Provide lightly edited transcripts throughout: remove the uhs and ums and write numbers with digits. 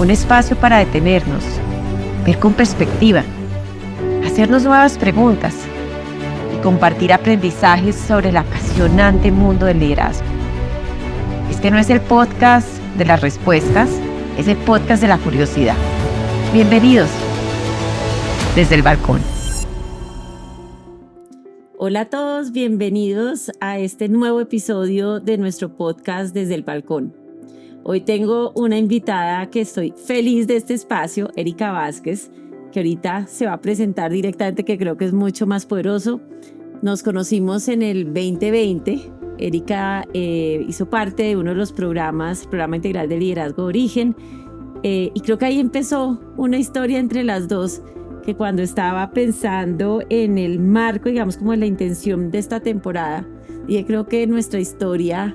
Un espacio para detenernos, ver con perspectiva, hacernos nuevas preguntas y compartir aprendizajes sobre el apasionante mundo del liderazgo. Este no es el podcast de las respuestas, es el podcast de la curiosidad. Bienvenidos desde el balcón. Hola a todos, bienvenidos a este nuevo episodio de nuestro podcast Desde el Balcón. Hoy tengo una invitada que estoy feliz de este espacio, Erika Vázquez, que ahorita se va a presentar directamente, que creo que es mucho más poderoso. Nos conocimos en el 2020. Erika hizo parte de uno de los programas, Programa Integral de Liderazgo Origen, y creo que ahí empezó una historia entre las dos, que cuando estaba pensando en el marco, digamos, como en la intención de esta temporada, y creo que nuestra historia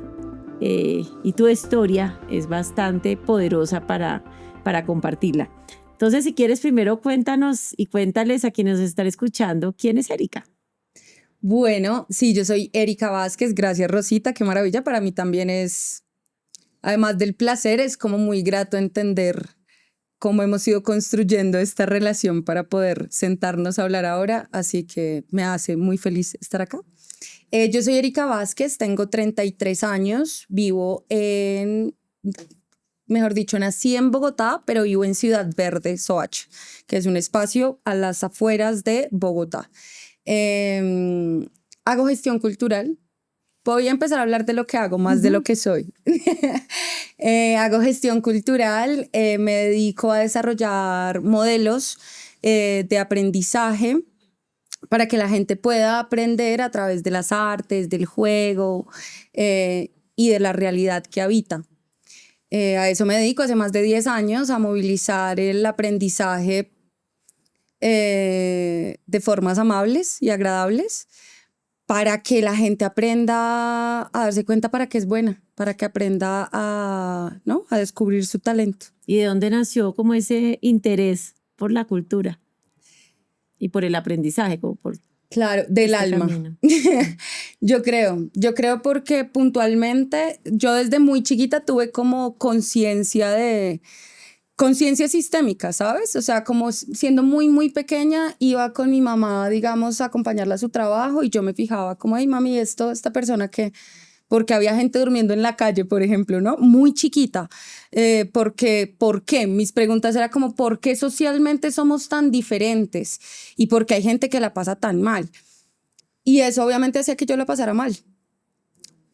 y tu historia es bastante poderosa para compartirla. Entonces, si quieres, primero cuéntanos y cuéntales a quienes nos están escuchando, ¿quién es Erika? Bueno, sí, yo soy Erika Vázquez, gracias Rosita, qué maravilla, para mí también es, además del placer, es como muy grato entender cómo hemos ido construyendo esta relación para poder sentarnos a hablar ahora, así que me hace muy feliz estar acá. Yo soy Erika Vázquez, tengo 33 años, vivo nací en Bogotá, pero vivo en Ciudad Verde, Soacha, que es un espacio a las afueras de Bogotá. Hago gestión cultural. Voy a empezar a hablar de lo que hago, más de lo que soy. Hago gestión cultural, me dedico a desarrollar modelos de aprendizaje para que la gente pueda aprender a través de las artes, del juego y de la realidad que habita. A eso me dedico hace más de 10 años, a movilizar el aprendizaje de formas amables y agradables, para que la gente aprenda a darse cuenta para qué es buena, para que aprenda a descubrir su talento. ¿Y de dónde nació como ese interés por la cultura y por el aprendizaje? Como por claro, del alma. Yo creo porque puntualmente yo desde muy chiquita tuve como conciencia sistémica, ¿sabes? O sea, como siendo muy, muy pequeña, iba con mi mamá, digamos, a acompañarla a su trabajo y yo me fijaba como, ay, mami, esta persona que... Porque había gente durmiendo en la calle, por ejemplo, ¿no? Muy chiquita. ¿Por qué? Mis preguntas eran como, ¿por qué socialmente somos tan diferentes? ¿Y por qué hay gente que la pasa tan mal? Y eso obviamente hacía que yo la pasara mal.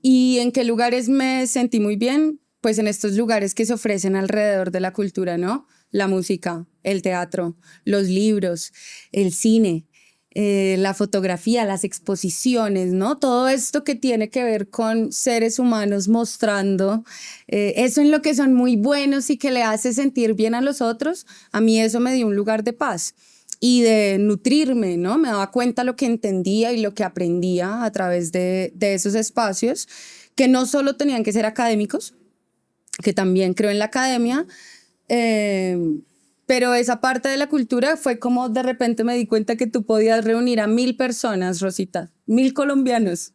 ¿Y en qué lugares me sentí muy bien? Pues en estos lugares que se ofrecen alrededor de la cultura, ¿no? La música, el teatro, los libros, el cine, la fotografía, las exposiciones, ¿no? Todo esto que tiene que ver con seres humanos mostrando eso en lo que son muy buenos y que le hace sentir bien a los otros. A mí eso me dio un lugar de paz y de nutrirme, ¿no? Me daba cuenta lo que entendía y lo que aprendía a través de esos espacios, que no solo tenían que ser académicos, que también creo en la academia, pero esa parte de la cultura fue como de repente me di cuenta que tú podías reunir a 1.000 personas, Rosita, 1.000 colombianos,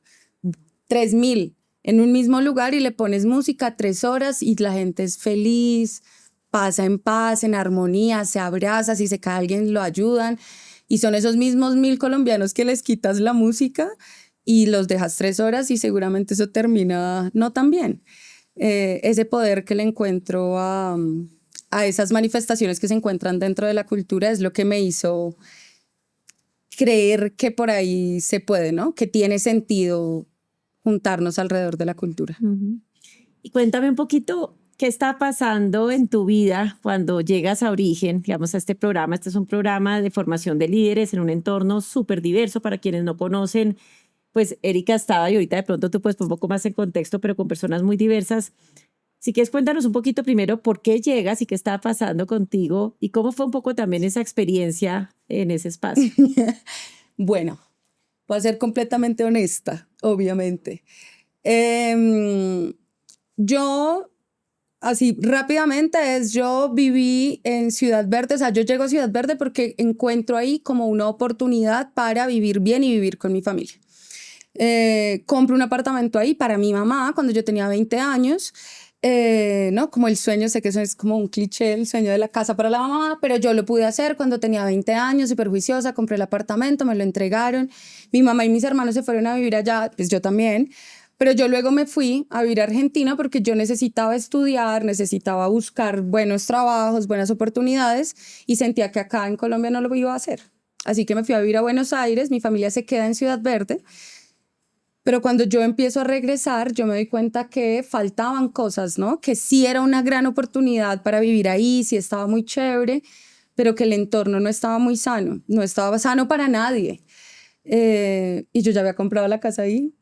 3.000 en un mismo lugar y le pones música 3 horas y la gente es feliz, pasa en paz, en armonía, se abraza, si se cae alguien lo ayudan, y son esos mismos 1.000 colombianos que les quitas la música y los dejas 3 horas y seguramente eso termina no tan bien. Ese poder que le encuentro a esas manifestaciones que se encuentran dentro de la cultura es lo que me hizo creer que por ahí se puede, ¿no? Que tiene sentido juntarnos alrededor de la cultura. Uh-huh. Y cuéntame un poquito qué está pasando en tu vida cuando llegas a Origen, digamos, a este programa. Este es un programa de formación de líderes en un entorno súper diverso. Para quienes no conocen, pues Erika estaba, y ahorita de pronto tú puedes poner un poco más en contexto, pero con personas muy diversas. Si quieres, cuéntanos un poquito primero por qué llegas y qué estaba pasando contigo y cómo fue un poco también esa experiencia en ese espacio. Bueno, voy a ser completamente honesta, obviamente. Yo, así rápidamente, yo viví en Ciudad Verde, o sea, yo llego a Ciudad Verde porque encuentro ahí como una oportunidad para vivir bien y vivir con mi familia. Compro un apartamento ahí para mi mamá cuando yo tenía 20 años. ¿no? Como el sueño, sé que eso es como un cliché, el sueño de la casa para la mamá, pero yo lo pude hacer cuando tenía 20 años, súper juiciosa, compré el apartamento, me lo entregaron, mi mamá y mis hermanos se fueron a vivir allá, pues yo también, pero yo luego me fui a vivir a Argentina porque yo necesitaba estudiar, necesitaba buscar buenos trabajos, buenas oportunidades y sentía que acá en Colombia no lo iba a hacer. Así que me fui a vivir a Buenos Aires, mi familia se queda en Ciudad Verde. Pero cuando yo empiezo a regresar, yo me doy cuenta que faltaban cosas, ¿no? Que sí era una gran oportunidad para vivir ahí, sí estaba muy chévere, pero que el entorno no estaba muy sano, no estaba sano para nadie. Y yo ya había comprado la casa ahí.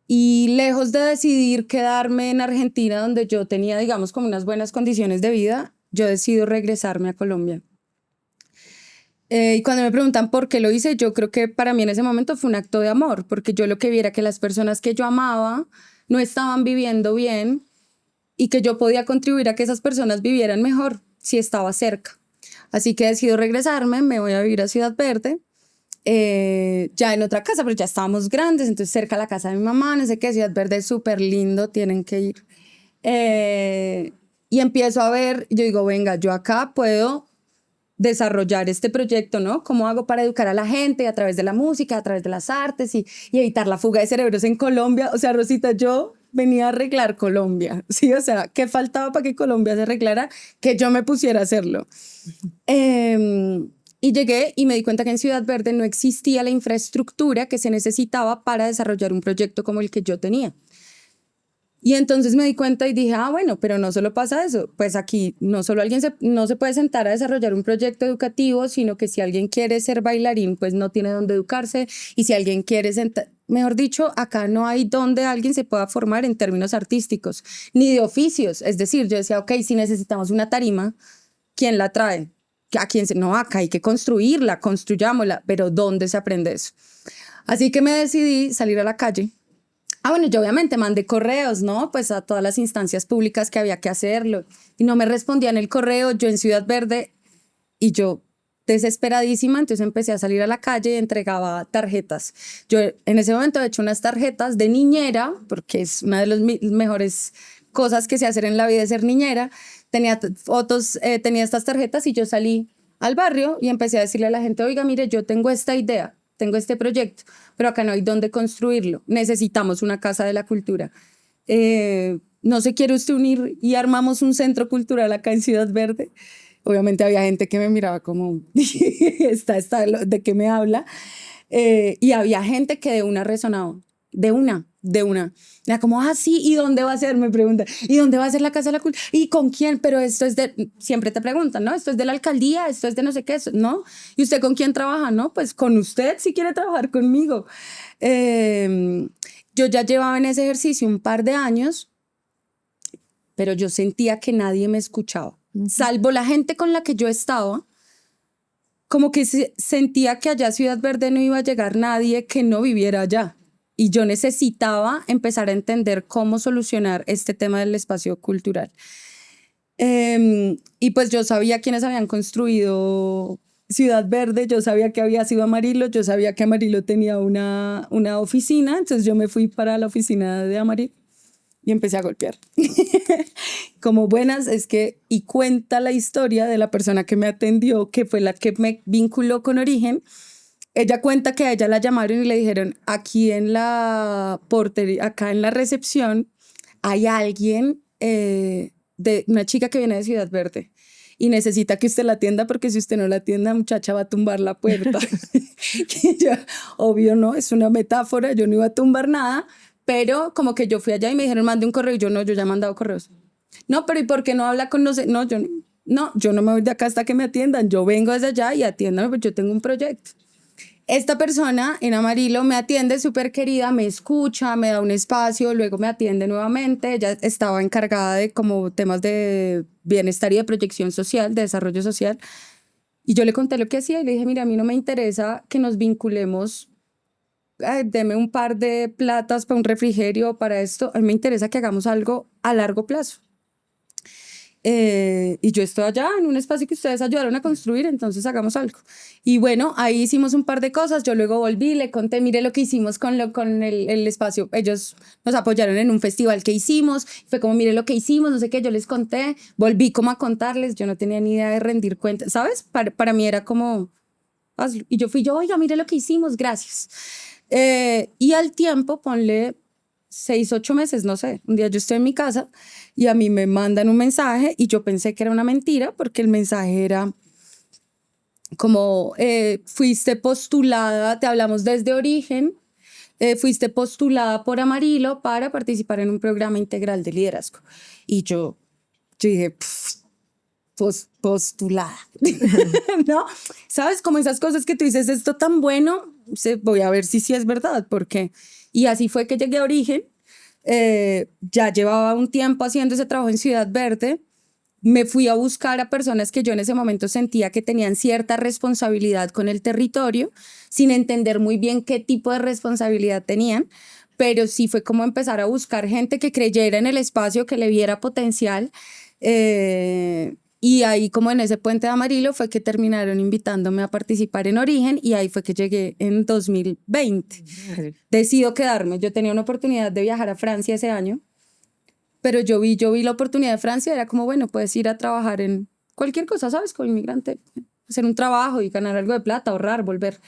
Y lejos de decidir quedarme en Argentina, donde yo tenía, digamos, como unas buenas condiciones de vida, yo decido regresarme a Colombia. Y cuando me preguntan por qué lo hice, yo creo que para mí en ese momento fue un acto de amor, porque yo lo que vi era que las personas que yo amaba no estaban viviendo bien y que yo podía contribuir a que esas personas vivieran mejor si estaba cerca. Así que decido regresarme, me voy a vivir a Ciudad Verde, ya en otra casa, pero ya estábamos grandes, entonces cerca de la casa de mi mamá, no sé qué, Ciudad Verde es súper lindo, tienen que ir. Y empiezo a ver, yo digo, venga, yo acá puedo desarrollar este proyecto, ¿no? ¿Cómo hago para educar a la gente a través de la música, a través de las artes y evitar la fuga de cerebros en Colombia? O sea, Rosita, yo venía a arreglar Colombia, ¿sí? O sea, ¿qué faltaba para que Colombia se arreglara? Que yo me pusiera a hacerlo. Y llegué y me di cuenta que en Ciudad Verde no existía la infraestructura que se necesitaba para desarrollar un proyecto como el que yo tenía. Y entonces me di cuenta y dije, bueno, pero no solo pasa eso, pues aquí no solo no se puede sentar a desarrollar un proyecto educativo, sino que si alguien quiere ser bailarín, pues no tiene dónde educarse, y si alguien quiere mejor dicho, acá no hay donde alguien se pueda formar en términos artísticos, ni de oficios. Es decir, yo decía, ok, si necesitamos una tarima, ¿quién la trae? ¿A quién no, acá hay que construirla, construyámosla, pero ¿dónde se aprende eso? Así que me decidí salir a la calle. Bueno, yo obviamente mandé correos, ¿no? Pues a todas las instancias públicas que había que hacerlo. Y no me respondían el correo, yo en Ciudad Verde, y yo desesperadísima, entonces empecé a salir a la calle y entregaba tarjetas. Yo en ese momento he hecho unas tarjetas de niñera, porque es una de las mejores cosas que se hacer en la vida, es ser niñera. Tenía fotos, tenía estas tarjetas y yo salí al barrio y empecé a decirle a la gente, oiga, mire, yo tengo esta idea, tengo este proyecto, pero acá no hay dónde construirlo. Necesitamos una casa de la cultura. ¿No se quiere usted unir y armamos un centro cultural acá en Ciudad Verde? Obviamente había gente que me miraba como, ¿de qué me habla? Y había gente que de una resonaba, de una. Era como, sí, ¿y dónde va a ser? Me pregunta, ¿y dónde va a ser la Casa de la Cultura? ¿Y con quién? Pero esto es siempre te preguntan, ¿no? Esto es de la alcaldía, esto es de no sé qué, ¿no? ¿Y usted con quién trabaja? No, pues con usted si quiere trabajar conmigo. Yo ya llevaba en ese ejercicio un par de años, pero yo sentía que nadie me escuchaba, salvo la gente con la que yo estaba. Como que sentía que allá a Ciudad Verde no iba a llegar nadie que no viviera allá. Y yo necesitaba empezar a entender cómo solucionar este tema del espacio cultural. Y pues yo sabía quiénes habían construido Ciudad Verde, yo sabía que había sido Amarillo, yo sabía que Amarillo tenía una oficina, entonces yo me fui para la oficina de Amarillo y empecé a golpear. Como buenas, y cuenta la historia de la persona que me atendió, que fue la que me vinculó con Origen. Ella cuenta que a ella la llamaron y le dijeron, aquí en la portería, acá en la recepción, hay alguien, de una chica que viene de Ciudad Verde y necesita que usted la atienda porque si usted no la atienda, muchacha va a tumbar la puerta. Que yo, obvio no, es una metáfora, yo no iba a tumbar nada, pero como que yo fui allá y me dijeron, mande un correo, y yo no, yo ya he mandado correos. No, pero ¿y por qué no habla con no, yo no me voy de acá hasta que me atiendan, yo vengo desde allá y atiéndame porque yo tengo un proyecto. Esta persona en Amarillo me atiende, súper querida, me escucha, me da un espacio, luego me atiende nuevamente. Ella estaba encargada de como temas de bienestar y de proyección social, de desarrollo social. Y yo le conté lo que hacía y le dije, mira, a mí no me interesa que nos vinculemos, deme un par de platas para un refrigerio, para esto. A mí me interesa que hagamos algo a largo plazo. Y yo estoy allá en un espacio que ustedes ayudaron a construir, entonces hagamos algo. Y bueno, ahí hicimos un par de cosas. Yo luego volví, le conté, mire lo que hicimos con el espacio. Ellos nos apoyaron en un festival que hicimos. Fue como, mire lo que hicimos, no sé qué, yo les conté. Volví como a contarles. Yo no tenía ni idea de rendir cuentas, ¿sabes? Para mí era como, hazlo. Y oiga, mire lo que hicimos, gracias. Y al tiempo, ponle 6, 8 meses, no sé. Un día yo estoy en mi casa y a mí me mandan un mensaje y yo pensé que era una mentira porque el mensaje era como, fuiste postulada, te hablamos desde Origen, fuiste postulada por Amarillo para participar en un programa integral de liderazgo. Y yo dije, postulada, ¿no? ¿Sabes? Como esas cosas que tú dices, esto tan bueno, voy a ver si sí es verdad, porque... Y así fue que llegué a Origen. Ya llevaba un tiempo haciendo ese trabajo en Ciudad Verde. Me fui a buscar a personas que yo en ese momento sentía que tenían cierta responsabilidad con el territorio, sin entender muy bien qué tipo de responsabilidad tenían, pero sí fue como empezar a buscar gente que creyera en el espacio, que le viera potencial. Y ahí como en ese puente de Amarillo fue que terminaron invitándome a participar en Origen y ahí fue que llegué en 2020. Decido quedarme. Yo tenía una oportunidad de viajar a Francia ese año, pero yo vi la oportunidad de Francia, era como, bueno, puedes ir a trabajar en cualquier cosa, ¿sabes? Como inmigrante, hacer un trabajo y ganar algo de plata, ahorrar, volver.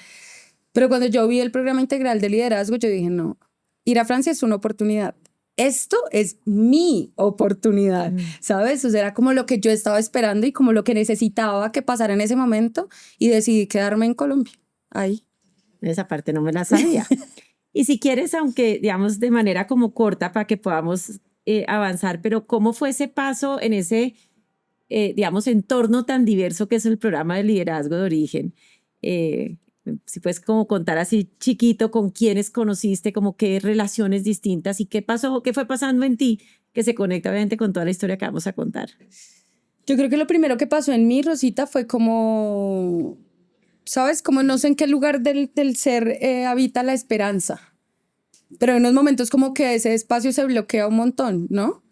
Pero cuando yo vi el programa integral de liderazgo, yo dije, no, ir a Francia es una oportunidad. Esto es mi oportunidad, ¿sabes? O sea, era como lo que yo estaba esperando y como lo que necesitaba que pasara en ese momento y decidí quedarme en Colombia, ahí. Esa parte no me la sabía. Y si quieres, aunque digamos de manera como corta para que podamos avanzar, pero ¿cómo fue ese paso en ese, digamos, entorno tan diverso que es el programa de liderazgo de Origen? Si puedes como contar así chiquito con quiénes conociste, como qué relaciones distintas y qué pasó, qué fue pasando en ti, que se conecta obviamente con toda la historia que vamos a contar. Yo creo que lo primero que pasó en mí, Rosita, fue como, ¿sabes? Como no sé en qué lugar del ser habita la esperanza, pero en unos momentos como que ese espacio se bloquea un montón, ¿no?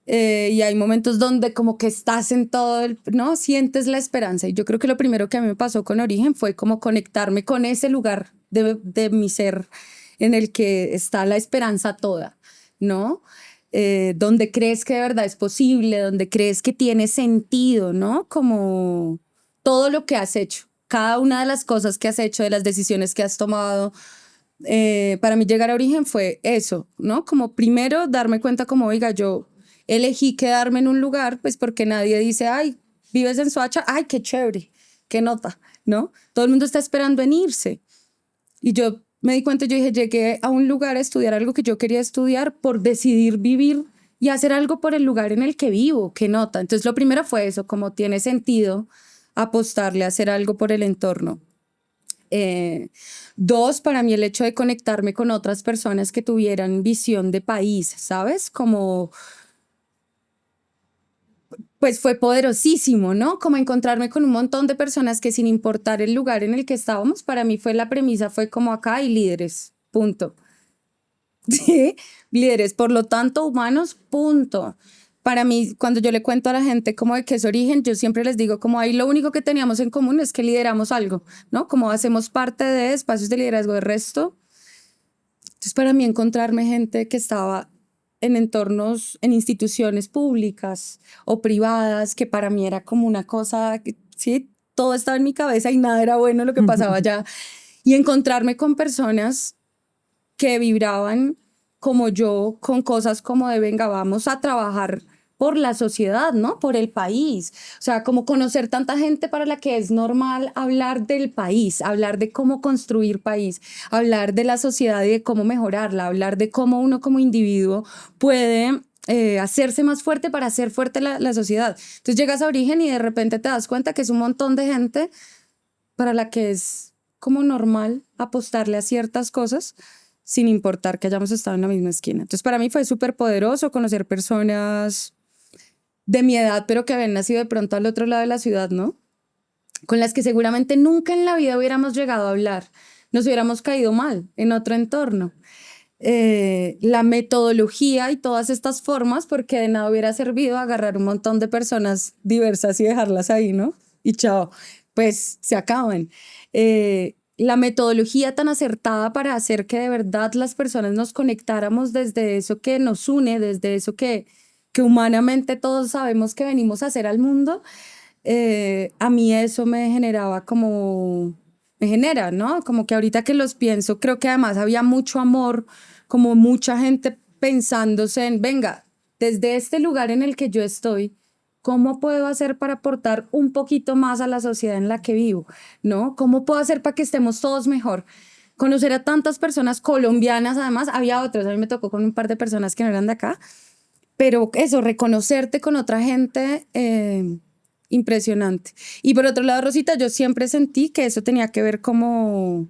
Y hay momentos donde como que estás en todo, ¿no? Sientes la esperanza. Y yo creo que lo primero que a mí me pasó con Origen fue como conectarme con ese lugar de mi ser en el que está la esperanza toda, ¿no? Donde crees que de verdad es posible, donde crees que tiene sentido, ¿no? Como todo lo que has hecho, cada una de las cosas que has hecho, de las decisiones que has tomado. Para mí llegar a Origen fue eso, ¿no? Como primero darme cuenta como, oiga, yo elegí quedarme en un lugar, pues porque nadie dice, ay, vives en Soacha, ay, qué chévere, qué nota, ¿no? Todo el mundo está esperando en irse. Y yo me di cuenta, yo dije, llegué a un lugar a estudiar algo que yo quería estudiar por decidir vivir y hacer algo por el lugar en el que vivo, qué nota. Entonces lo primero fue eso, como tiene sentido apostarle a hacer algo por el entorno. 2, para mí el hecho de conectarme con otras personas que tuvieran visión de país, ¿sabes? Como, pues fue poderosísimo, ¿no? Como encontrarme con un montón de personas que sin importar el lugar en el que estábamos, para mí fue la premisa, fue como acá hay líderes, punto. ¿Sí? Líderes, por lo tanto humanos, punto. Para mí, cuando yo le cuento a la gente como de qué es Origen, yo siempre les digo como ahí lo único que teníamos en común es que lideramos algo, ¿no? Como hacemos parte de espacios de liderazgo de resto. Entonces, para mí encontrarme gente que estaba en entornos, en instituciones públicas o privadas, que para mí era como una cosa, sí, todo estaba en mi cabeza y nada era bueno lo que pasaba allá. Y encontrarme con personas que vibraban como yo, con cosas como de venga, vamos a trabajar por la sociedad, ¿no? Por el país. O sea, como conocer tanta gente para la que es normal hablar del país, hablar de cómo construir país, hablar de la sociedad y de cómo mejorarla, hablar de cómo uno como individuo puede hacerse más fuerte para hacer fuerte la sociedad. Entonces llegas a Origen y de repente te das cuenta que es un montón de gente para la que es como normal apostarle a ciertas cosas sin importar que hayamos estado en la misma esquina. Entonces para mí fue súper poderoso conocer personas de mi edad, pero que habían nacido de pronto al otro lado de la ciudad, ¿no? Con las que seguramente nunca en la vida hubiéramos llegado a hablar, nos hubiéramos caído mal en otro entorno. la metodología y todas estas formas, porque de nada hubiera servido agarrar un montón de personas diversas y dejarlas ahí, ¿no? Y chao, pues se acaban. La metodología tan acertada para hacer que de verdad las personas nos conectáramos desde eso que nos une, desde eso que humanamente todos sabemos que venimos a hacer al mundo, a mí eso me generaba como, me genera, ¿no? Como que ahorita que los pienso, creo que además había mucho amor, como mucha gente pensándose en, venga, desde este lugar en el que yo estoy, ¿cómo puedo hacer para aportar un poquito más a la sociedad en la que vivo? ¿No? ¿Cómo puedo hacer para que estemos todos mejor? Conocer a tantas personas colombianas, además, había otras, a mí me tocó con un par de personas que no eran de acá, pero eso, reconocerte con otra gente, impresionante. Y por otro lado, Rosita, yo siempre sentí que eso tenía que ver como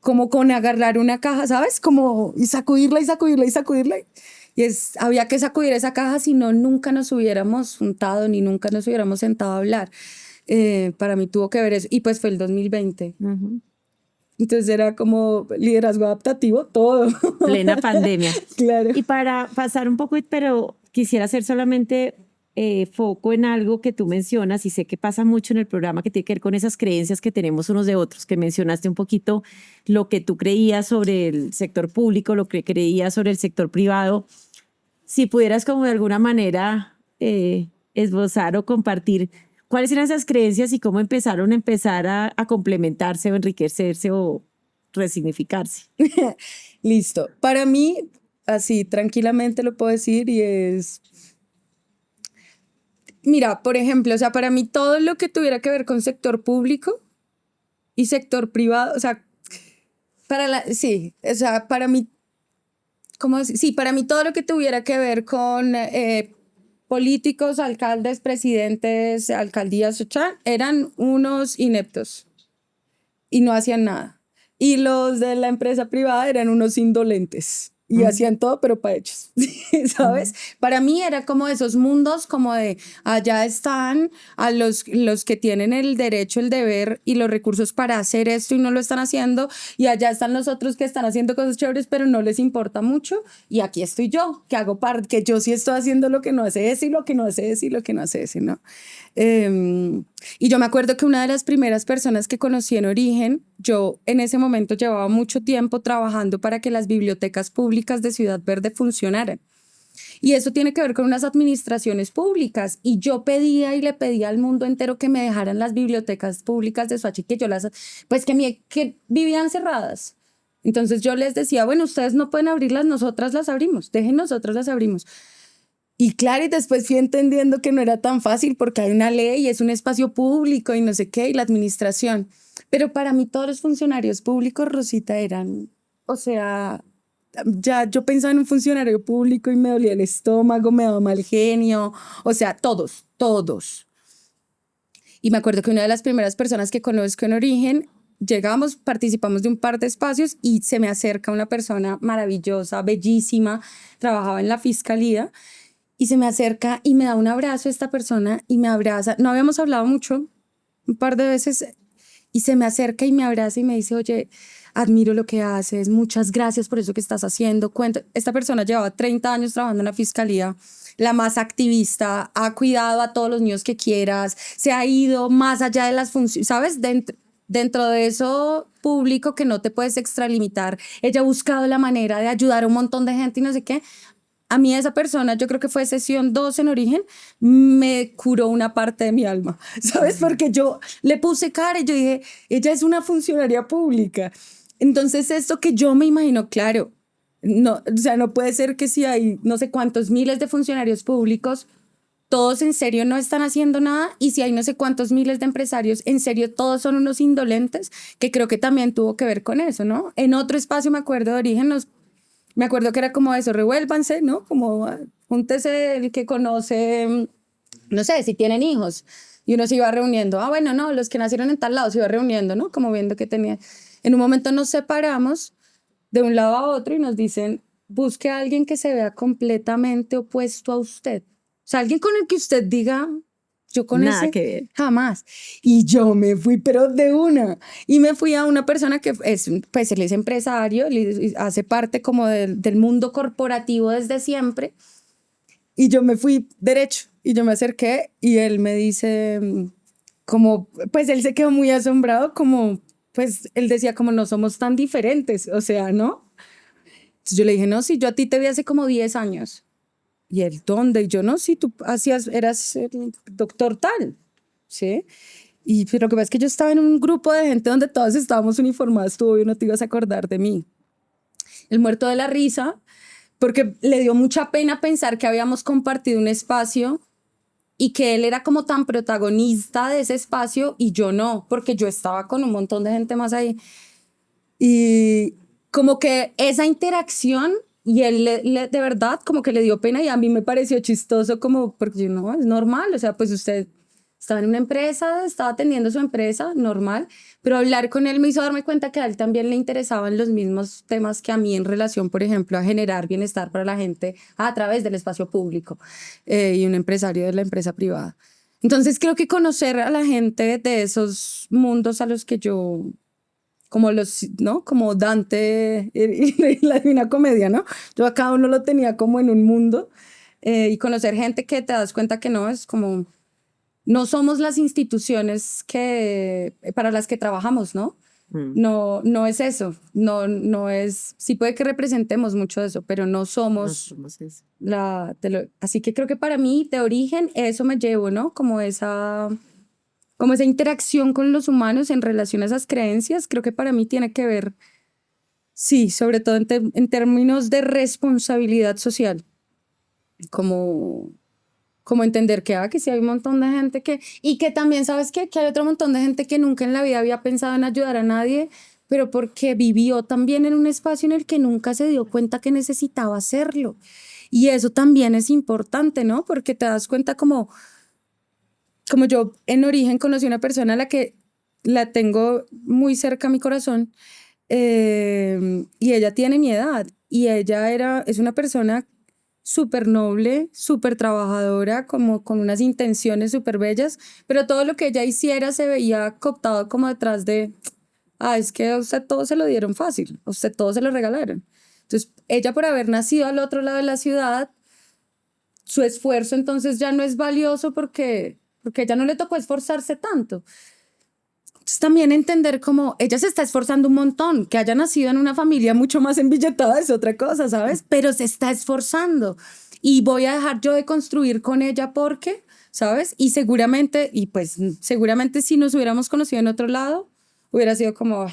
con agarrar una caja, ¿sabes? Como y sacudirla y sacudirla y sacudirla. Y había que sacudir esa caja, si no, nunca nos hubiéramos juntado ni nunca nos hubiéramos sentado a hablar. Para mí tuvo que ver eso. Y pues fue el 2020. Ujú. Entonces era como liderazgo adaptativo, todo. Plena pandemia. Claro. Y para pasar un poco, pero quisiera hacer solamente foco en algo que tú mencionas y sé que pasa mucho en el programa que tiene que ver con esas creencias que tenemos unos de otros, que mencionaste un poquito lo que tú creías sobre el sector público, lo que creías sobre el sector privado. Si pudieras como de alguna manera esbozar o compartir cuáles eran esas creencias y cómo empezaron a complementarse o enriquecerse o resignificarse. Listo. Para mí, así tranquilamente lo puedo decir y es... Mira, por ejemplo, o sea, para mí todo lo que tuviera que ver con sector público y sector privado, o sea, sí, o sea, para mí, ¿cómo decir? Sí, para mí todo lo que tuviera que ver con políticos, alcaldes, presidentes, alcaldías, eran unos ineptos y no hacían nada. Y los de la empresa privada eran unos indolentes. Y hacían todo, pero para ellos, ¿sabes? Para mí era como esos mundos, como de allá están a los que tienen el derecho, el deber y los recursos para hacer esto y no lo están haciendo. Y allá están los otros que están haciendo cosas chéveres, pero no les importa mucho. Y aquí estoy yo, que hago parte, que yo sí estoy haciendo lo que no hace ese y lo que no hace ese y lo que no hace ese, ¿no? Y yo me acuerdo que una de las primeras personas que conocí en Origen, yo en ese momento llevaba mucho tiempo trabajando para que las bibliotecas públicas de Ciudad Verde funcionaran. Y eso tiene que ver con unas administraciones públicas. Y yo pedía y le pedía al mundo entero que me dejaran las bibliotecas públicas de Soacha, que yo pues que vivían cerradas. Entonces yo les decía, bueno, ustedes no pueden abrirlas, nosotras las abrimos, dejen nosotros las abrimos. Y claro, y después fui entendiendo que no era tan fácil porque hay una ley, es un espacio público y no sé qué, y la administración. Pero para mí todos los funcionarios públicos, Rosita, eran, o sea, ya yo pensaba en un funcionario público y me dolía el estómago, me daba mal genio, o sea, todos. Y me acuerdo que una de las primeras personas que conozco en Origen, llegamos, participamos de un par de espacios y se me acerca una persona maravillosa, bellísima, trabajaba en la fiscalía. Y se me acerca y me da un abrazo esta persona y me abraza. No habíamos hablado mucho, un par de veces, y se me acerca y me abraza y me dice, oye, admiro lo que haces, muchas gracias por eso que estás haciendo. Esta persona llevaba 30 años trabajando en la fiscalía, la más activista, ha cuidado a todos los niños que quieras, se ha ido más allá de las funciones, ¿sabes? Dentro de eso público que no te puedes extralimitar. Ella ha buscado la manera de ayudar a un montón de gente y no sé qué. A mí esa persona, yo creo que fue sesión 2 en Origen, me curó una parte de mi alma, ¿sabes? Porque yo le puse cara y yo dije, ella es una funcionaria pública. Entonces esto que yo me imagino, claro, no, o sea, no puede ser que si hay no sé cuántos miles de funcionarios públicos, todos en serio no están haciendo nada, y si hay no sé cuántos miles de empresarios, en serio todos son unos indolentes, que creo que también tuvo que ver con eso, ¿no? En otro espacio, me acuerdo de Origen, me acuerdo que era como eso, revuélvanse, ¿no? Como júntese el que conoce, no sé, si tienen hijos. Y uno se iba reuniendo. Ah, bueno, no, los que nacieron en tal lado se iba reuniendo, ¿no? Como viendo que tenía. En un momento nos separamos de un lado a otro y nos dicen, busque a alguien que se vea completamente opuesto a usted. O sea, alguien con el que usted diga, Yo con Nada ese que ver. jamás. Y yo me fui, pero de una. Y me fui a una persona que es, pues él es empresario, él hace parte como del mundo corporativo desde siempre. Y yo me fui derecho y yo me acerqué y él me dice, como, pues él se quedó muy asombrado, como, pues él decía como no somos tan diferentes, o sea, ¿no? Entonces yo le dije, no, sí, yo a ti te vi hace como 10 años. ¿Y él dónde? Y yo, no, sí, tú eras el doctor tal, ¿sí? Y pero lo que pasa es que yo estaba en un grupo de gente donde todas estábamos uniformadas, tú obvio no te ibas a acordar de mí. El muerto de la risa, porque le dio mucha pena pensar que habíamos compartido un espacio y que él era como tan protagonista de ese espacio y yo no, porque yo estaba con un montón de gente más ahí. Y como que esa interacción y él de verdad como que le dio pena y a mí me pareció chistoso como porque yo no, es normal, o sea, pues usted estaba en una empresa, estaba atendiendo su empresa, normal, pero hablar con él me hizo darme cuenta que a él también le interesaban los mismos temas que a mí en relación, por ejemplo, a generar bienestar para la gente a través del espacio público y un empresario de la empresa privada. Entonces creo que conocer a la gente de esos mundos a los que yo como los, ¿no? Como Dante y la Divina Comedia, ¿no? Yo a cada uno lo tenía como en un mundo y conocer gente que te das cuenta que no es como, no somos las instituciones que, para las que trabajamos, ¿no? No, no es eso, no, no es, sí puede que representemos mucho de eso, pero no No somos somos eso. así que creo que para mí, de origen, eso me llevo, ¿no? Como esa interacción con los humanos en relación a esas creencias, creo que para mí tiene que ver, sí, sobre todo en términos de responsabilidad social, como, como entender que sí hay un montón de gente y que también, ¿sabes qué? Que hay otro montón de gente que nunca en la vida había pensado en ayudar a nadie, pero porque vivió también en un espacio en el que nunca se dio cuenta que necesitaba hacerlo. Y eso también es importante, ¿no? Porque te das cuenta como yo en origen conocí una persona a la que la tengo muy cerca a mi corazón y ella tiene mi edad y es una persona súper noble, súper trabajadora, como con unas intenciones súper bellas, pero todo lo que ella hiciera se veía cooptado como detrás de, es que a usted todo se lo dieron fácil, a usted todo se lo regalaron. Entonces, ella por haber nacido al otro lado de la ciudad, su esfuerzo entonces ya no es valioso porque ella no le tocó esforzarse tanto. Entonces también entender cómo ella se está esforzando un montón, que haya nacido en una familia mucho más embilletada es otra cosa, ¿sabes? Pero se está esforzando y voy a dejar yo de construir con ella porque, ¿sabes? Y seguramente si nos hubiéramos conocido en otro lado, hubiera sido como,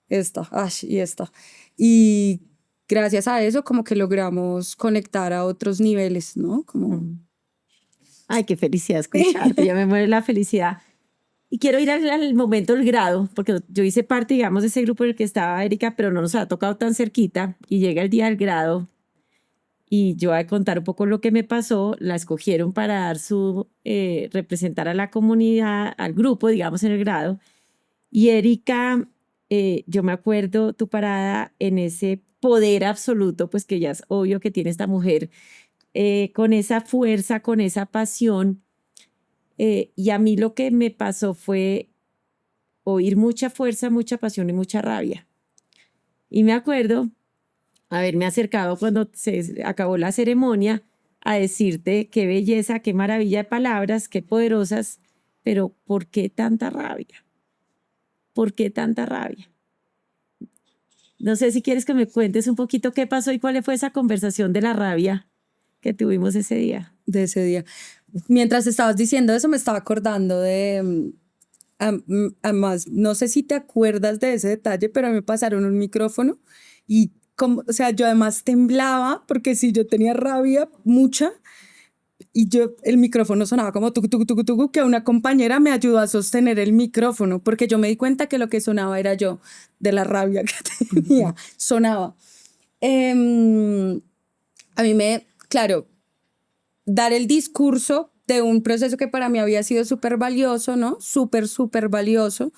y esta. Y gracias a eso como que logramos conectar a otros niveles, ¿no? Como... Ay, qué felicidad escucharte, ya me muere la felicidad. Y quiero ir al momento del grado, porque yo hice parte, digamos, de ese grupo en el que estaba Erika, pero no nos ha tocado tan cerquita. Y llega el día del grado y yo voy a contar un poco lo que me pasó. La escogieron para dar representar a la comunidad, al grupo, digamos, en el grado. Y Erika, yo me acuerdo tu parada en ese poder absoluto, pues que ya es obvio que tiene esta mujer, con esa fuerza, con esa pasión. Y a mí lo que me pasó fue oír mucha fuerza, mucha pasión y mucha rabia. Y me acuerdo haberme acercado cuando se acabó la ceremonia a decirte qué belleza, qué maravilla de palabras, qué poderosas, pero ¿por qué tanta rabia? ¿Por qué tanta rabia? No sé si quieres que me cuentes un poquito qué pasó y cuál fue esa conversación de la rabia que tuvimos ese día. De ese día. Mientras estabas diciendo eso, me estaba acordando además, no sé si te acuerdas de ese detalle, pero me pasaron un micrófono y, como, o sea, yo además temblaba porque si yo tenía rabia, mucha, y el micrófono sonaba como tucu, tucu, tucu, tucu, que una compañera me ayudó a sostener el micrófono porque yo me di cuenta que lo que sonaba era yo, de la rabia que tenía, sonaba. A mí claro, dar el discurso de un proceso que para mí había sido súper valioso, ¿no? Súper, súper valioso,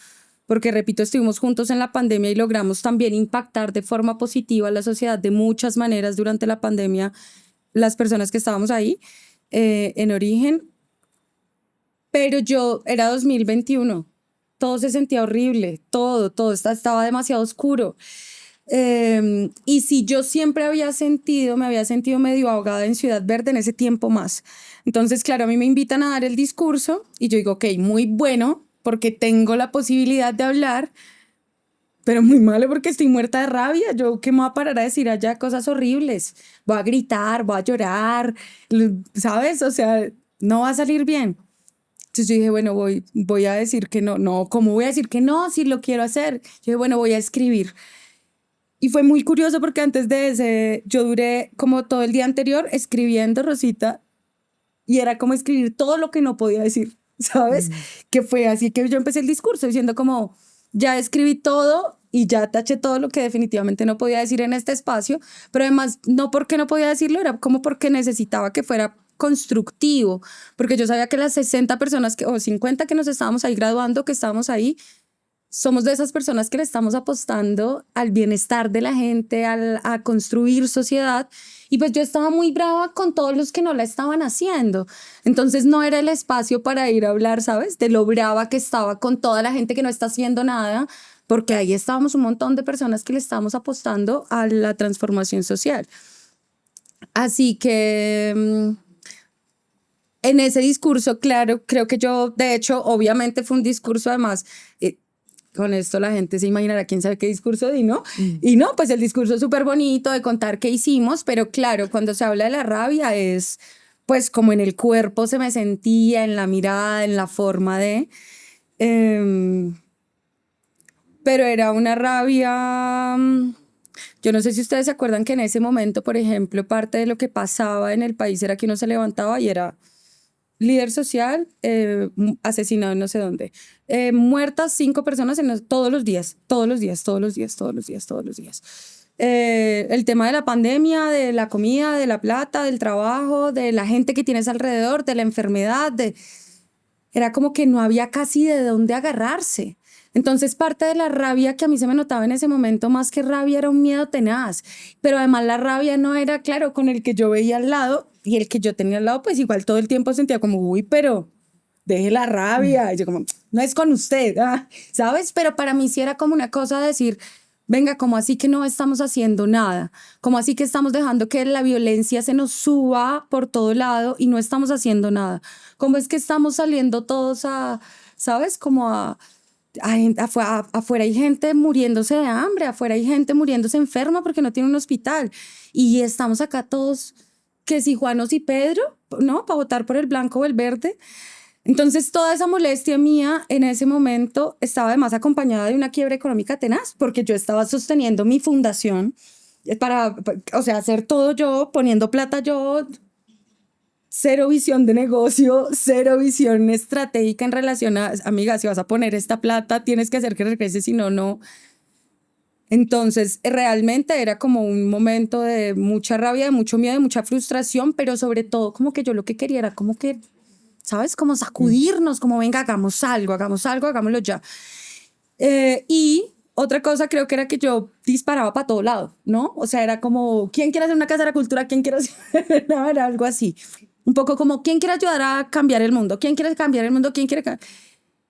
porque repito, estuvimos juntos en la pandemia y logramos también impactar de forma positiva a la sociedad de muchas maneras durante la pandemia, las personas que estábamos ahí en origen. pero yo era 2021, todo se sentía horrible, todo estaba demasiado oscuro. Y si yo siempre me había sentido medio ahogada en Ciudad Verde en ese tiempo más. Entonces, claro, a mí me invitan a dar el discurso y yo digo, ok, muy bueno, porque tengo la posibilidad de hablar, pero muy malo porque estoy muerta de rabia. Yo, ¿qué me voy a parar a decir allá? Cosas horribles. Voy a gritar, voy a llorar, ¿sabes? O sea, no va a salir bien. Entonces yo dije, bueno, voy a decir que no. No, ¿cómo voy a decir que no si lo quiero hacer? Yo dije, bueno, voy a escribir. Y fue muy curioso porque antes de ese, yo duré como todo el día anterior escribiendo, Rosita, y era como escribir todo lo que no podía decir, ¿sabes? Que fue así que yo empecé el discurso diciendo como, ya escribí todo y ya taché todo lo que definitivamente no podía decir en este espacio, pero además no porque no podía decirlo, era como porque necesitaba que fuera constructivo, porque yo sabía que las 60 personas o 50 que nos estábamos ahí graduando, que estábamos ahí, somos de esas personas que le estamos apostando al bienestar de la gente, a construir sociedad. Y pues yo estaba muy brava con todos los que no la estaban haciendo. Entonces no era el espacio para ir a hablar, ¿sabes? De lo brava que estaba con toda la gente que no está haciendo nada, porque ahí estábamos un montón de personas que le estábamos apostando a la transformación social. Así que en ese discurso, claro, creo que yo, de hecho, obviamente fue un discurso además... con esto la gente se imaginará quién sabe qué discurso di, ¿no? Y no, pues el discurso es súper bonito de contar qué hicimos, pero claro, cuando se habla de la rabia es pues como en el cuerpo se me sentía, en la mirada, en la forma de... pero era una rabia... yo no sé si ustedes se acuerdan que en ese momento, por ejemplo, parte de lo que pasaba en el país era que uno se levantaba y era... líder social, asesinado en no sé dónde. Muertas 5 personas todos los días. El tema de la pandemia, de la comida, de la plata, del trabajo, de la gente que tienes alrededor, de la enfermedad. Era como que no había casi de dónde agarrarse. Entonces parte de la rabia que a mí se me notaba en ese momento, más que rabia, era un miedo tenaz. Pero además la rabia no era, claro, con el que yo veía al lado, y el que yo tenía al lado, pues igual todo el tiempo sentía como, uy, pero deje la rabia. Y yo como, no es con usted, ¿sabes? Pero para mí sí era como una cosa de decir, venga, como así que no estamos haciendo nada, como así que estamos dejando que la violencia se nos suba por todo lado y no estamos haciendo nada. ¿Cómo es que estamos saliendo todos a, ¿sabes? Como afuera hay gente muriéndose de hambre, afuera hay gente muriéndose enferma porque no tiene un hospital. Y estamos acá todos, que si Juanos y Pedro, ¿no? Para votar por el blanco o el verde. Entonces toda esa molestia mía en ese momento estaba además acompañada de una quiebra económica tenaz, porque yo estaba sosteniendo mi fundación para, o sea, hacer todo yo, poniendo plata yo, cero visión de negocio, cero visión estratégica en relación a, amiga, si vas a poner esta plata, tienes que hacer que regrese, si no, no. Entonces, realmente era como un momento de mucha rabia, de mucho miedo, de mucha frustración, pero sobre todo como que yo lo que quería era como que, ¿sabes? Como sacudirnos, como venga, hagamos algo, hagámoslo ya. Y otra cosa creo que era que yo disparaba para todo lado, ¿no? O sea, era como, ¿quién quiere hacer una casa de la cultura? ¿Quién quiere hacer nada? Algo así. Un poco como, ¿quién quiere ayudar a cambiar el mundo? ¿Quién quiere cambiar el mundo? ¿Quién quiere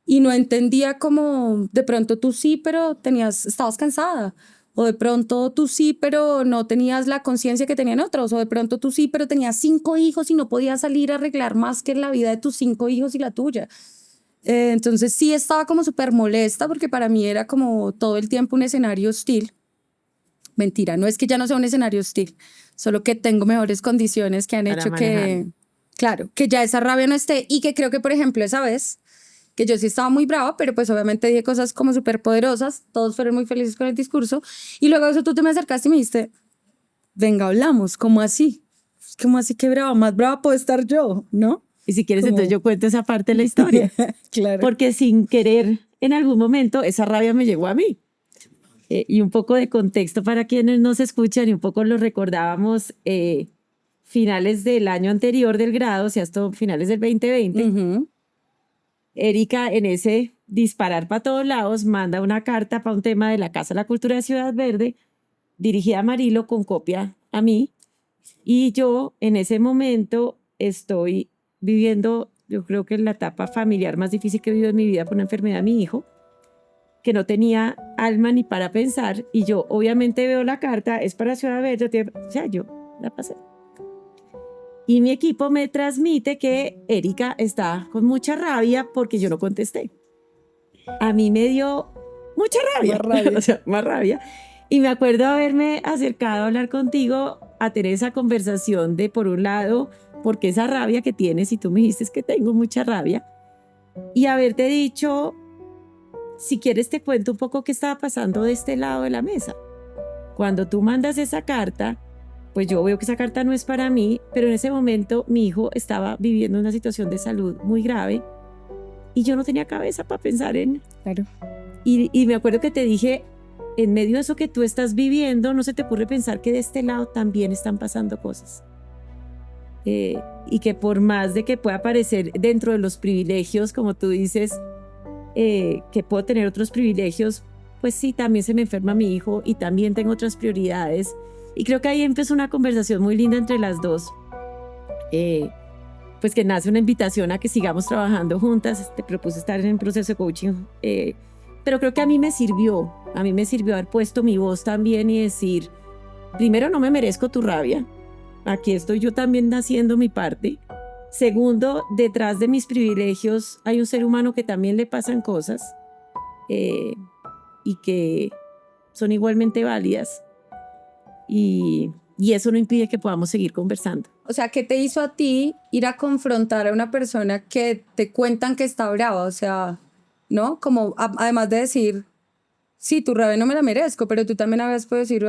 Y no entendía como, de pronto tú sí, pero estabas cansada. O de pronto tú sí, pero no tenías la conciencia que tenían otros. O de pronto tú sí, pero tenías 5 hijos y no podías salir a arreglar más que la vida de tus 5 hijos y la tuya. Entonces sí estaba como súper molesta porque para mí era como todo el tiempo un escenario hostil. Mentira, no es que ya no sea un escenario hostil, solo que tengo mejores condiciones que han hecho que, claro, que ya esa rabia no esté y que creo que, por ejemplo, esa vez que yo sí estaba muy brava, pero pues obviamente dije cosas como súper poderosas, todos fueron muy felices con el discurso y luego de eso tú te me acercaste y me dijiste, venga, hablamos, ¿cómo así? ¿Cómo así que brava? Más brava puedo estar yo, ¿no? Y si quieres, entonces yo cuento esa parte de la historia. Claro. Porque sin querer, en algún momento, esa rabia me llegó a mí. Y un poco de contexto para quienes nos escuchan y un poco lo recordábamos finales del año anterior del grado, o sea, hasta finales del 2020. Erika, en ese disparar para todos lados, manda una carta para un tema de la Casa de la Cultura de Ciudad Verde, dirigida a Marilo con copia a mí. Y yo en ese momento estoy viviendo yo creo que la etapa familiar más difícil que he vivido en mi vida por una enfermedad de mi hijo, que no tenía alma ni para pensar, y yo obviamente veo la carta, es para Ciudad Verde, o sea, yo la pasé. Y mi equipo me transmite que Erika está con mucha rabia porque yo no contesté. A mí me dio mucha rabia. Más rabia. O sea, más rabia. Y me acuerdo haberme acercado a hablar contigo, a tener esa conversación de, por un lado, porque esa rabia que tienes, y tú me dijiste que tengo mucha rabia, y haberte dicho, si quieres te cuento un poco qué estaba pasando de este lado de la mesa. Cuando tú mandas esa carta, pues yo veo que esa carta no es para mí, pero en ese momento mi hijo estaba viviendo una situación de salud muy grave y yo no tenía cabeza para pensar en... Claro. Y me acuerdo que te dije, en medio de eso que tú estás viviendo, no se te ocurre pensar que de este lado también están pasando cosas. Y que por más de que pueda parecer dentro de los privilegios, como tú dices, que puedo tener otros privilegios, pues sí, también se me enferma mi hijo y también tengo otras prioridades. Y creo que ahí empezó una conversación muy linda entre las dos, pues que nace una invitación a que sigamos trabajando juntas. Te propuse estar en el proceso de coaching, pero creo que a mí me sirvió haber puesto mi voz también y decir, primero, no me merezco tu rabia, aquí estoy yo también haciendo mi parte. Segundo, detrás de mis privilegios hay un ser humano que también le pasan cosas y que son igualmente válidas. Y eso no impide que podamos seguir conversando. O sea, ¿qué te hizo a ti ir a confrontar a una persona que te cuentan que está brava? O sea, ¿no? Como además de decir, sí, tu rabia no me la merezco, pero tú también habías podido decir,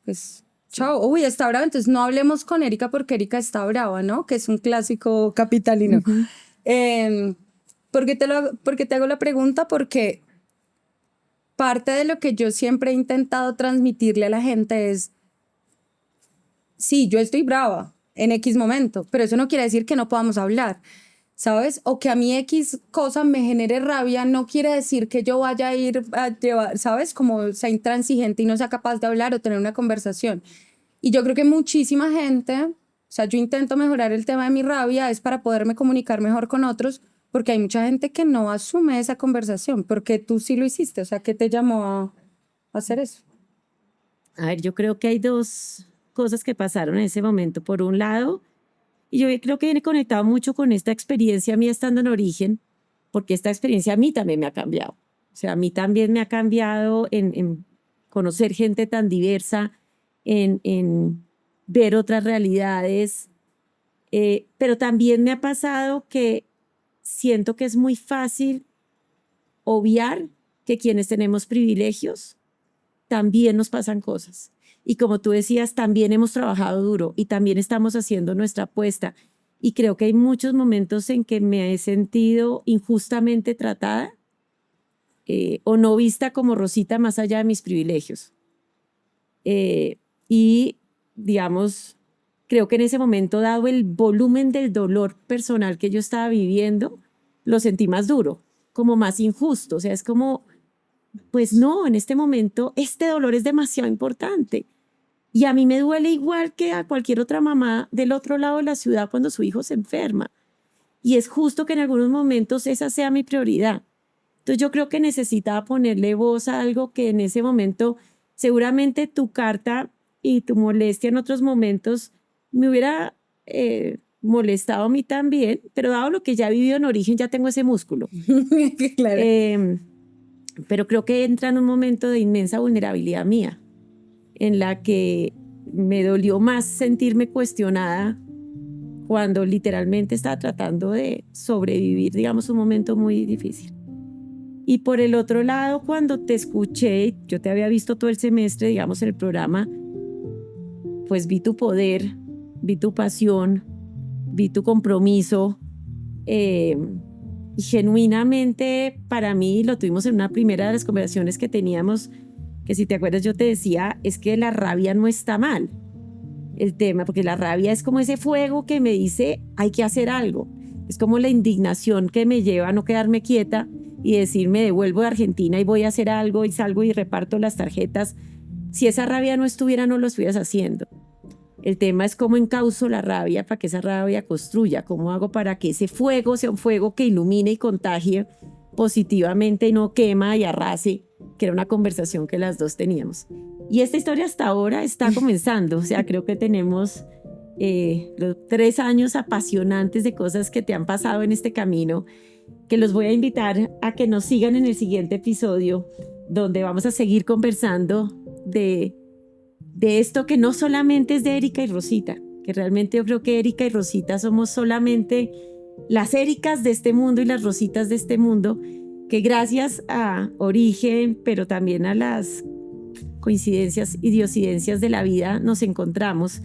pues, chao, uy, está brava, entonces no hablemos con Erika porque Erika está brava, ¿no? Que es un clásico capitalino. ¿Por qué te hago la pregunta? Porque parte de lo que yo siempre he intentado transmitirle a la gente es, sí, yo estoy brava en X momento, pero eso no quiere decir que no podamos hablar, ¿sabes? O que a mí X cosa me genere rabia no quiere decir que yo vaya a ir a llevar, ¿sabes? Como sea intransigente y no sea capaz de hablar o tener una conversación. Y yo creo que muchísima gente, o sea, yo intento mejorar el tema de mi rabia, es para poderme comunicar mejor con otros, porque hay mucha gente que no asume esa conversación, porque tú sí lo hiciste, o sea, ¿qué te llamó a hacer eso? A ver, yo creo que hay dos cosas que pasaron en ese momento. Por un lado, y yo creo que viene conectado mucho con esta experiencia mía estando en Origen, porque esta experiencia a mí también me ha cambiado. O sea, a mí también me ha cambiado en conocer gente tan diversa, en ver otras realidades, pero también me ha pasado que siento que es muy fácil obviar que quienes tenemos privilegios también nos pasan cosas. Y como tú decías, también hemos trabajado duro y también estamos haciendo nuestra apuesta. Y creo que hay muchos momentos en que me he sentido injustamente tratada o no vista como Rosita más allá de mis privilegios. Y, digamos, creo que en ese momento, dado el volumen del dolor personal que yo estaba viviendo, lo sentí más duro, como más injusto. O sea, es como, pues no, en este momento este dolor es demasiado importante. Y a mí me duele igual que a cualquier otra mamá del otro lado de la ciudad cuando su hijo se enferma. Y es justo que en algunos momentos esa sea mi prioridad. Entonces yo creo que necesitaba ponerle voz a algo que en ese momento, seguramente tu carta y tu molestia en otros momentos me hubiera molestado a mí también, pero dado lo que ya he vivido en Origen, ya tengo ese músculo. Claro. Pero creo que entra en un momento de inmensa vulnerabilidad mía, en la que me dolió más sentirme cuestionada cuando literalmente estaba tratando de sobrevivir, digamos, un momento muy difícil. Y por el otro lado, cuando te escuché, yo te había visto todo el semestre, digamos, en el programa, pues vi tu poder, vi tu pasión, vi tu compromiso. Y genuinamente para mí, lo tuvimos en una primera de las conversaciones que teníamos, que si te acuerdas yo te decía, es que la rabia no está mal, el tema, porque la rabia es como ese fuego que me dice hay que hacer algo. Es como la indignación que me lleva a no quedarme quieta y decir me devuelvo de Argentina y voy a hacer algo y salgo y reparto las tarjetas. Si esa rabia no estuviera, no lo estuvieras haciendo. El tema es cómo encauzo la rabia para que esa rabia construya, cómo hago para que ese fuego sea un fuego que ilumine y contagie positivamente y no quema y arrase, que era una conversación que las dos teníamos. Y esta historia hasta ahora está comenzando, o sea, creo que tenemos los 3 años apasionantes de cosas que te han pasado en este camino, que los voy a invitar a que nos sigan en el siguiente episodio, donde vamos a seguir conversando de esto que no solamente es de Erika y Rosita, que realmente yo creo que Erika y Rosita somos solamente las Ericas de este mundo y las Rositas de este mundo, que gracias a origen, pero también a las coincidencias y diosidencias de la vida nos encontramos,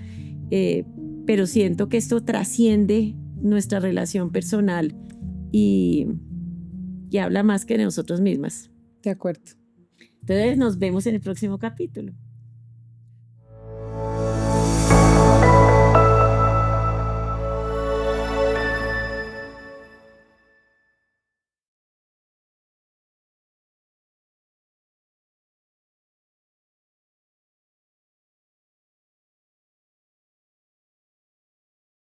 pero siento que esto trasciende nuestra relación personal y habla más que de nosotros mismas. De acuerdo. Entonces nos vemos en el próximo capítulo.